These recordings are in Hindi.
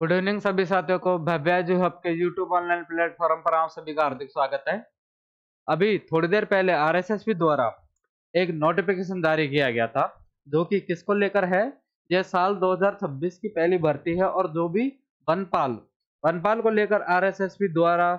गुड इवनिंग सभी साथियों को भव्या जो आपके यूट्यूब ऑनलाइन प्लेटफॉर्म पर आप सभी का हार्दिक स्वागत है। अभी थोड़ी देर पहले आरएसएसबी द्वारा एक नोटिफिकेशन जारी किया गया था जो कि किसको लेकर है। यह साल 2026 की पहली भर्ती है और जो भी वनपाल वनपाल को लेकर आरएसएसबी द्वारा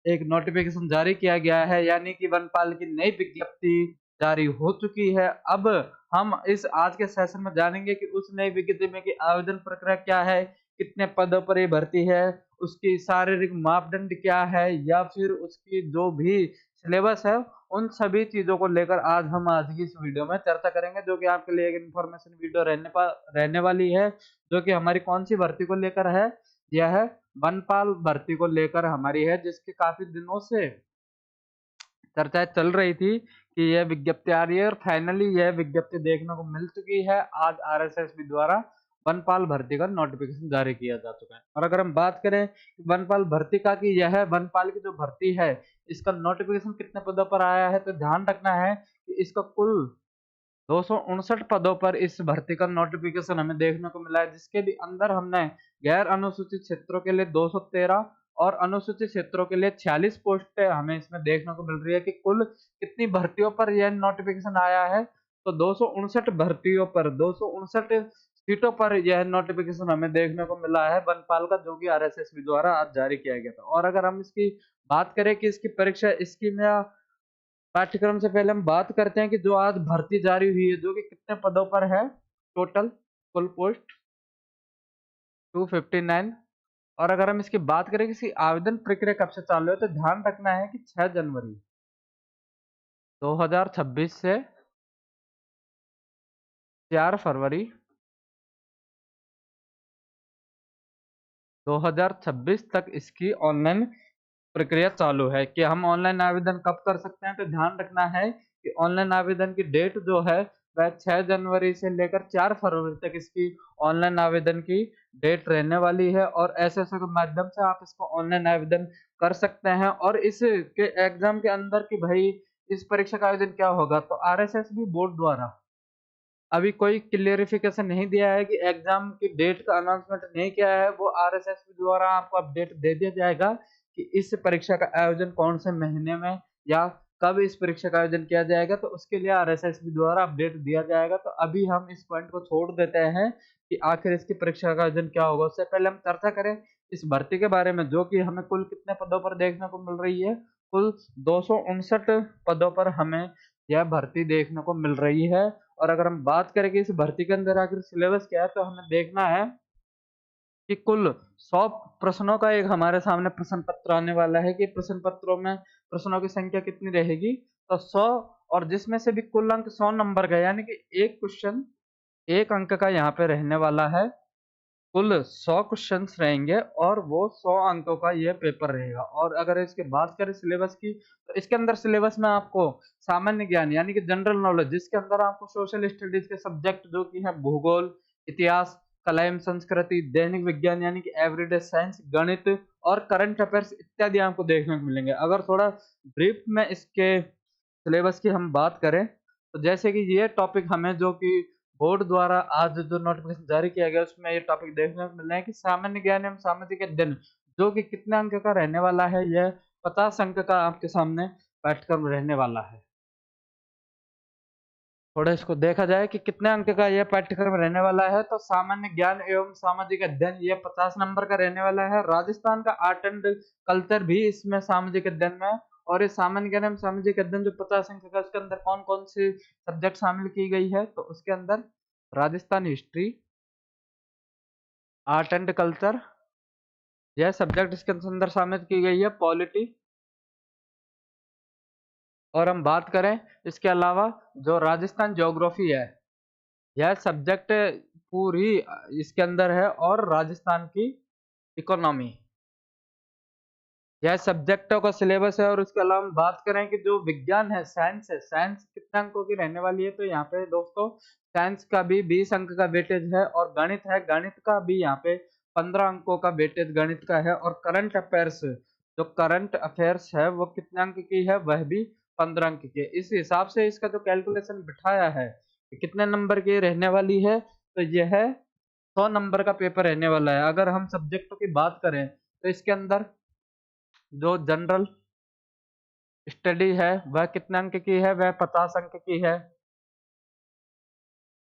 एक नोटिफिकेशन जारी किया गया है, यानी कि वनपाल की नई विज्ञप्ति जारी हो चुकी है। अब हम इस आज के सेशन में जानेंगे कि उस नई विज्ञप्ति में की आवेदन प्रक्रिया क्या है, कितने पदों पर ये भर्ती है, उसकी शारीरिक मापदंड क्या है, या फिर उसकी जो भी सिलेबस है, उन सभी चीजों को लेकर आज की इस वीडियो में चर्चा करेंगे, जो कि आपके लिए एक इन्फॉर्मेशन वीडियो रहने वाली है, जो कि हमारी कौन सी भर्ती को लेकर है। यह है वनपाल भर्ती को लेकर हमारी है, जिसके काफी दिनों से चर्चाएं चल रही थी कि यह विज्ञप्ति आ रही है और फाइनली यह विज्ञप्ति देखने को मिल चुकी है। आज आरएसएसबी द्वारा वनपाल भर्ती का नोटिफिकेशन जारी किया जा चुका है। और अगर हम बात करें वनपाल भर्ती का कि यह वनपाल की जो भर्ती है, इसका नोटिफिकेशन कितने पदों पर आया है, तो ध्यान रखना है कि इसका कुल 259 पदों पर इस भर्ती का नोटिफिकेशन हमें देखने को मिला है, जिसके भी अंदर हमने गैर अनुसूचित क्षेत्रों के लिए 213 और अनुसूचित क्षेत्रों के लिए 46 पोस्टें हमें इसमें देखने को मिल रही है कि कुल कितनी भर्तियों पर यह नोटिफिकेशन आया है। तो 259 भर्तियों पर 259 सीटों पर यह नोटिफिकेशन हमें देखने को मिला है वनपाल का, जो कि आरएसएसबी द्वारा आज जारी किया गया था। और अगर हम इसकी बात करें कि इसकी परीक्षा स्कीम या पाठ्यक्रम से पहले हम बात करते हैं कि जो आज भर्ती जारी हुई है, जो कि कितने पदों पर है। टोटल कुल पोस्ट 259। और अगर हम इसकी बात करें कि इसकी आवेदन प्रक्रिया कब से चालू है, तो ध्यान रखना है कि 6 जनवरी 2026 से 4 फरवरी 2026 तक इसकी ऑनलाइन प्रक्रिया चालू है। कि हम ऑनलाइन आवेदन कब कर सकते हैं, तो ध्यान रखना है कि ऑनलाइन आवेदन की डेट जो है वह 6 जनवरी से लेकर 4 फरवरी तक इसकी ऑनलाइन आवेदन की डेट रहने वाली है। और ऐसे के माध्यम से आप इसको ऑनलाइन आवेदन कर सकते हैं। और इस के एग्जाम के अंदर कि भाई इस परीक्षा का आयोजन क्या होगा, तो आरएसएसबी बोर्ड द्वारा अभी कोई क्लियरिफिकेशन नहीं दिया है कि एग्जाम की डेट का अनाउंसमेंट नहीं किया है। वो आरएसएसबी द्वारा आपको अपडेट दे दिया जाएगा कि इस परीक्षा का आयोजन कौन से महीने में या कब इस परीक्षा का आयोजन किया जाएगा, तो उसके लिए आरएसएसबी द्वारा अपडेट दिया जाएगा। तो अभी हम इस पॉइंट को छोड़ देते हैं कि आखिर इसकी परीक्षा का आयोजन क्या होगा। उससे पहले हम चर्चा करें इस भर्ती के बारे में, जो कि हमें कुल कितने पदों पर देखने को मिल रही है। कुल 259 पदों पर हमें यह भर्ती देखने को मिल रही है। और अगर हम बात करें कि इस भर्ती के अंदर आखिर सिलेबस क्या है, तो हमें देखना है कि कुल 100 प्रश्नों का एक हमारे सामने प्रश्न पत्र आने वाला है कि प्रश्न पत्रों में प्रश्नों की संख्या कितनी रहेगी, तो 100। और जिसमें से भी कुल अंक 100 नंबर का, यानी कि एक क्वेश्चन 1 अंक का यहाँ पे रहने वाला है। कुल 100 क्वेश्चंस रहेंगे और वो 100 अंकों का ये पेपर रहेगा। और अगर इसके बात करें सिलेबस की, तो इसके अंदर सिलेबस में आपको सामान्य ज्ञान यानी कि जनरल नॉलेज, जिसके अंदर आपको सोशल स्टडीज के सब्जेक्ट जो कि है भूगोल, इतिहास, कला एवं संस्कृति, दैनिक विज्ञान यानी कि एवरीडे साइंस, गणित और करंट अफेयर्स इत्यादि आपको देखने को मिलेंगे। अगर थोड़ा ब्रीफ में इसके सिलेबस की हम बात करें, तो जैसे कि ये टॉपिक हमें जो कि बोर्ड द्वारा आज जो नोटिफिकेशन जारी किया गया, उसमें ये टॉपिक देखने को मिल रहा है कि सामान्य ज्ञान एवं सामाजिक अध्ययन, जो कि कितने अंक का रहने वाला है। यह 50 अंक का आपके सामने पाठ्यक्रम रहने वाला है। थोड़ा इसको देखा जाए कि कितने अंक का यह पाठ्यक्रम रहने वाला है, तो सामान्य ज्ञान एवं सामाजिक अध्ययन ये 50 नंबर का रहने वाला है। राजस्थान का आर्ट एंड कल्चर भी इसमें सामाजिक अध्ययन में। और ये सामान्य ज्ञान एवं सामाजिक अध्ययन जो 50 अंक का, उसके अंदर कौन कौन सी सब्जेक्ट शामिल की गई है, तो उसके अंदर Rajasthan history, art and culture, यह सब्जेक्ट इसके अंदर शामिल की गई है। पॉलिटी, और हम बात करें इसके अलावा जो राजस्थान ज्योग्राफी है, यह सब्जेक्ट पूरी इसके अंदर है। और राजस्थान की इकोनॉमी, यह सब्जेक्टों का सिलेबस है। और उसके अलावा हम बात करें कि जो विज्ञान है, साइंस है, साइंस कितने अंकों की रहने वाली है, तो यहाँ पे दोस्तों साइंस का भी 20 अंक का वेटेज है। और गणित है, गणित का भी यहाँ पे 15 अंकों का वेटेज गणित का है। और करंट अफेयर्स, जो करंट अफेयर्स है वो कितने अंक की है, वह भी 15 अंक की है। इस हिसाब से इसका जो कैलकुलेशन बिठाया है कि कितने नंबर की रहने वाली है, तो यह है 100 नंबर का पेपर रहने वाला है। अगर हम सब्जेक्टों की बात करें तो इसके अंदर जो जनरल स्टडी है वह कितने अंक की है, वह 50 अंक की है।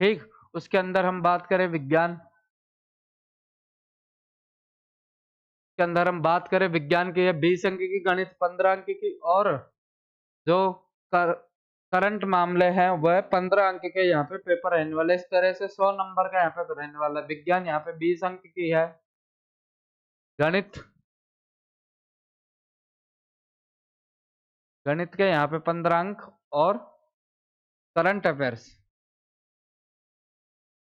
ठीक, उसके अंदर हम बात करें विज्ञान के अंदर हम बात करें विज्ञान की है 20 अंक की, गणित 15 अंक की, और जो कर, करंट मामले हैं वह 15 अंक के यहाँ पे पेपर रहने वाले। इस तरह से 100 नंबर का यहाँ पे रहने वाला है। विज्ञान यहाँ पे 20 अंक की है, गणित गणित के यहाँ पे 15 अंक, और करंट अफेयर्स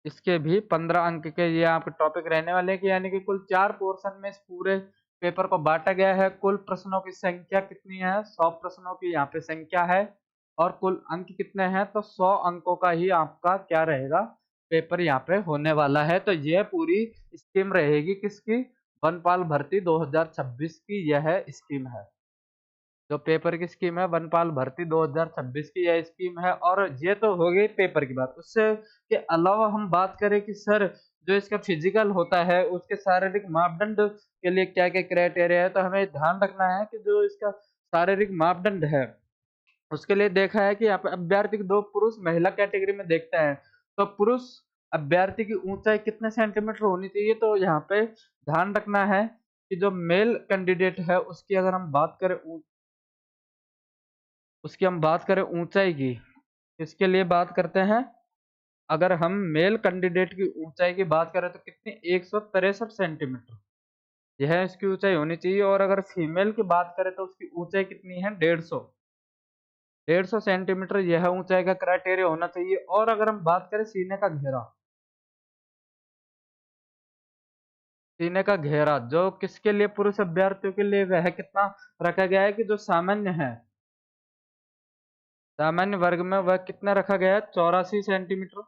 इसके भी 15 अंक के ये आपके टॉपिक रहने वाले हैं। कि यानी कि कुल 4 पोर्शन में इस पूरे पेपर को बांटा गया है। कुल प्रश्नों की संख्या कितनी है, 100 प्रश्नों की यहाँ पे संख्या है, और कुल अंक कितने हैं, तो 100 अंकों का ही आपका क्या रहेगा, पेपर यहाँ पे होने वाला है। तो यह पूरी स्कीम रहेगी किसकी, वनपाल भर्ती 2026 की यह स्कीम है। जो पेपर की स्कीम है वनपाल भर्ती 2026 की यह स्कीम है। और ये तो हो गई पेपर की बात। उससे के अलावा हम बात करें कि सर जो इसका फिजिकल होता है उसके शारीरिक मापदंड के लिए क्या क्या क्राइटेरिया है, तो हमें ध्यान रखना है कि जो इसका शारीरिक मापदंड है उसके लिए देखा है कि यहाँ पे अभ्यर्थी को 2 पुरुष महिला कैटेगरी में देखते हैं। तो पुरुष अभ्यर्थी की ऊंचाई कितने सेंटीमीटर होनी चाहिए, तो यहाँ पे ध्यान रखना है कि जो मेल कैंडिडेट है उसकी अगर हम बात करें ऊंचाई की, इसके लिए बात करते हैं। अगर हम मेल कैंडिडेट की ऊंचाई की बात करें तो कितनी, 163 सेंटीमीटर यह इसकी ऊंचाई होनी चाहिए। और अगर फीमेल की बात करें तो उसकी ऊंचाई कितनी है, 150 सेंटीमीटर यह ऊंचाई का क्राइटेरिया होना चाहिए। और अगर हम बात करें सीने का घेरा जो किसके लिए, पुरुष अभ्यर्थियों के लिए वह कितना रखा गया है, कि जो सामान्य है, सामान्य वर्ग में वह कितना रखा गया है, 84 सेंटीमीटर।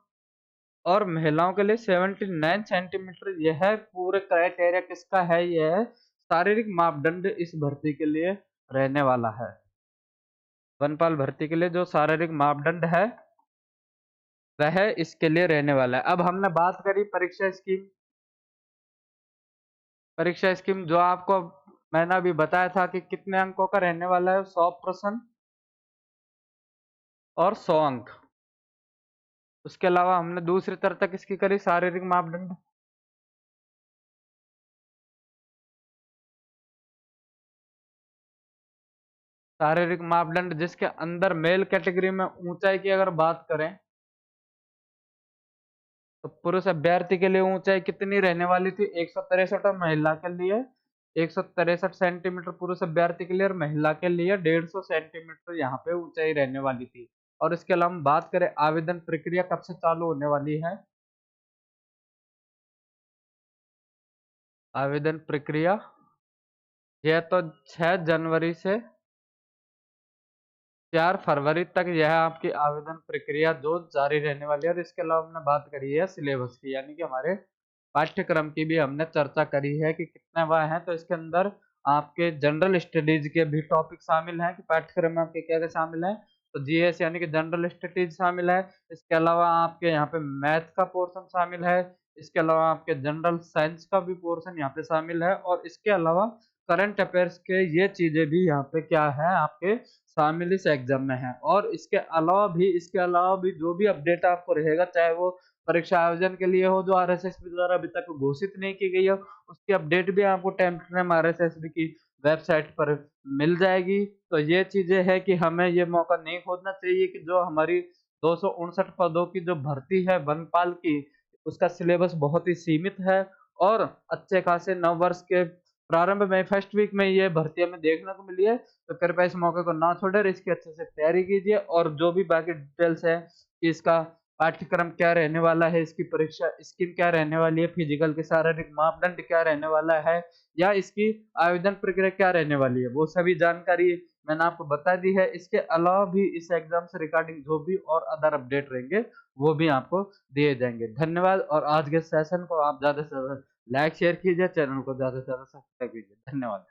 और महिलाओं के लिए 79 सेंटीमीटर यह पूरे क्राइटेरिया किसका है, यह शारीरिक मापदंड इस भर्ती के लिए रहने वाला है। वनपाल भर्ती के लिए जो शारीरिक मापदंड है वह इसके लिए रहने वाला है। अब हमने बात करी परीक्षा स्कीम जो आपको मैंने अभी बताया था कि कितने अंकों का रहने वाला है, 100 प्रश्न और 100 अंक। उसके अलावा हमने दूसरी तरह तक इसकी करी शारीरिक मापदंड, जिसके अंदर मेल कैटेगरी में ऊंचाई की अगर बात करें तो पुरुष अभ्यर्थी के लिए ऊंचाई कितनी रहने वाली थी, 163, और महिला के लिए 163 सेंटीमीटर पुरुष अभ्यर्थी के लिए, और महिला के लिए 150 सेंटीमीटर यहाँ पे ऊंचाई रहने वाली थी। और इसके अलावा हम बात करें आवेदन प्रक्रिया कब से चालू होने वाली है, आवेदन प्रक्रिया यह तो 6 जनवरी से 4 फरवरी तक यह आपकी आवेदन प्रक्रिया जो जारी रहने वाली है। और इसके अलावा हमने बात करी है सिलेबस की, यानी कि हमारे पाठ्यक्रम की भी हमने चर्चा करी है कि कितने वह हैं। तो इसके अंदर आपके जनरल स्टडीज के भी टॉपिक शामिल हैं, कि पाठ्यक्रम में आपके क्या क्या शामिल है, तो जीएस यानी कि जनरल स्टडीज शामिल है। इसके अलावा आपके यहाँ पे मैथ का पोर्शन शामिल है। इसके अलावा आपके जनरल साइंस का भी पोर्शन यहाँ पे शामिल है। और इसके अलावा करंट अफेयर्स के ये चीजें भी यहाँ पे क्या है आपके शामिल इस एग्जाम में है। और इसके अलावा भी जो भी अपडेट आपको रहेगा, चाहे वो परीक्षा आयोजन के लिए हो जो आरएसएसबी द्वारा अभी तक घोषित नहीं की गई है, उसकी अपडेट भी आपको टाइम टू टाइम आरएसएसबी की वेबसाइट पर मिल जाएगी। तो ये चीजें है कि हमें ये मौका नहीं खोना चाहिए कि जो हमारी 259 पदों की जो भर्ती है वनपाल की, उसका सिलेबस बहुत ही सीमित है। और अच्छे खासे नव वर्ष के प्रारंभ में फर्स्ट वीक में ये भर्ती हमें देखने को मिली है। तो कृपया इस मौके को ना छोड़े, इसकी अच्छे से तैयारी कीजिए। और जो भी बाकी डिटेल्स है कि इसका पाठ्यक्रम क्या रहने वाला है, इसकी परीक्षा स्कीम क्या रहने वाली है, फिजिकल के शारीरिक मापदंड क्या रहने वाला है, या इसकी आवेदन प्रक्रिया क्या रहने वाली है, वो सभी जानकारी मैंने आपको बता दी है। इसके अलावा भी इस एग्जाम से रिगार्डिंग जो भी और अदर अपडेट रहेंगे वो भी आपको दिए जाएंगे। धन्यवाद। और आज के सेशन को आप ज्यादा से ज्यादा लाइक शेयर कीजिए, चैनल को ज्यादा से ज्यादा सब्सक्राइब कीजिए। धन्यवाद।